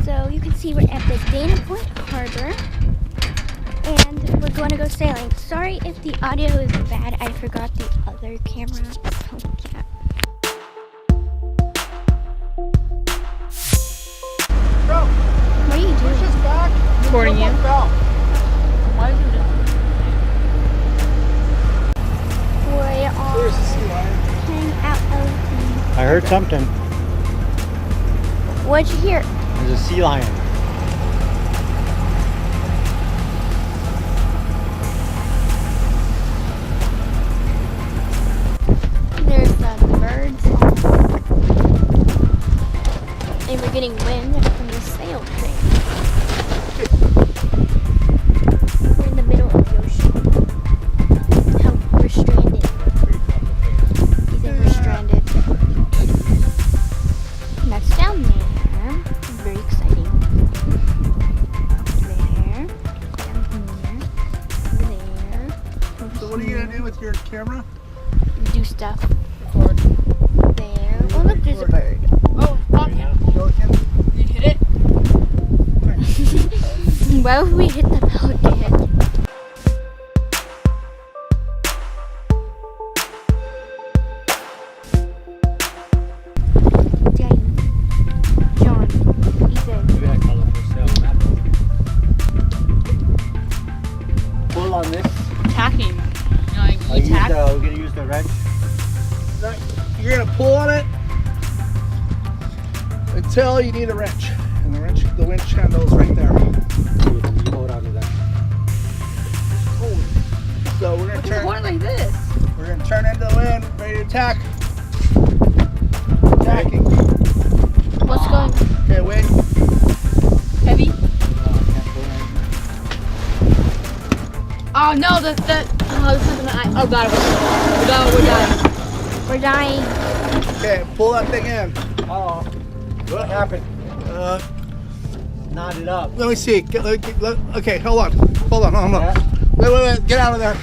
So you can see we're at the Dana Point Harbor and we're going to go sailing. Sorry if the audio is bad, I forgot the other camera, so yeah. Bro, What are you doing? push us back. Recording you. Why is it We are There's a sea lion. heading out of I heard something. What'd you hear? There's a sea lion. There's birds. And we're getting wind from the sail train. We're in the middle of the ocean. How we're stranded. You think we're stranded? And that's down there. Very exciting. Up there. Down here. Over there. So what are you gonna do with your camera? Do stuff. record? There. Oh look, there's a bird. Oh, pelican. Pelican. You hit it? Why would we hit the pelican? Daddy, John, Ethan. Pull on this. Attacking. You know, like you attack. We're gonna use the wrench. You're gonna pull on it until you need a wrench. And the winch handle is right there. Hold on to that. So we're gonna What's turn. going like this? We're gonna turn into the wind, ready to attack. Attacking. What's going on? Okay, wait. Heavy? Can't pull in. Oh no, this isn't an oh god, we're dying. We're dying. Okay, pull that thing in. Oh, what happened? Knot it up. Let me see. Okay, hold on. Hold on. Yeah. Wait. Get out of there.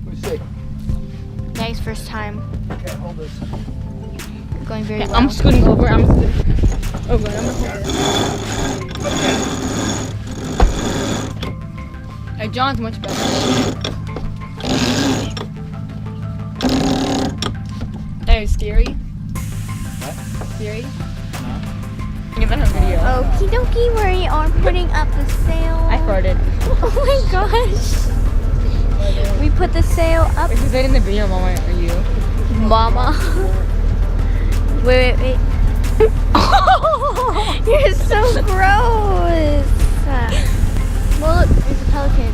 Let me see. Daddy's first time. Okay, hold this. Going very well. I'm scooting over. Oh god, I'm recording. Hey, John's much better. That is scary. What? Scary. No. Get that on video. Okie dokie, we are putting up the sail. I farted. Oh my gosh. We put the sail up. Is that in the video, Mama? Are you? Mama. Wait. You're so gross. Well, look, there's a pelican.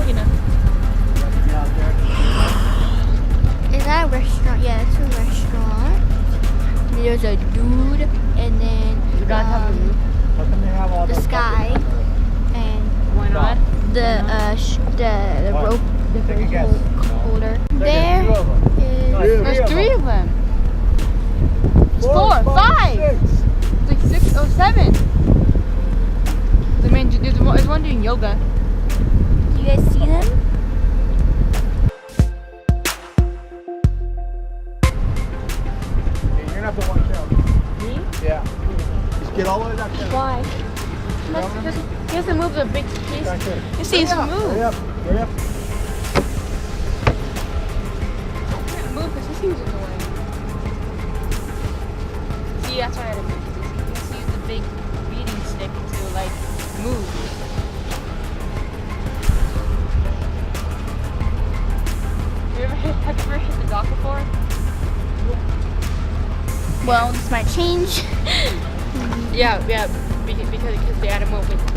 You know. Get out there. Is that a restaurant? Yeah, it's a restaurant. There's a dude, and then How come they have all the those sky, and Why not? the rope, the Take a very guess. holder. There's There two of them. is. There's three of them. Four, 5. Six. It's like 6 or 7. There's one doing yoga. Do you guys see them? Okay, you're gonna have to watch out. Me? Yeah. Just get all the way back there. Why? He has to move the big piece. Back there. You see, it's Hurry move. Hurry up. Can't move because this thing's in the way. See, that's why I had to move. You have to use the big beating stick to like move. Have you ever hit the dock before? Well, this might change. Yeah, because they had to move it.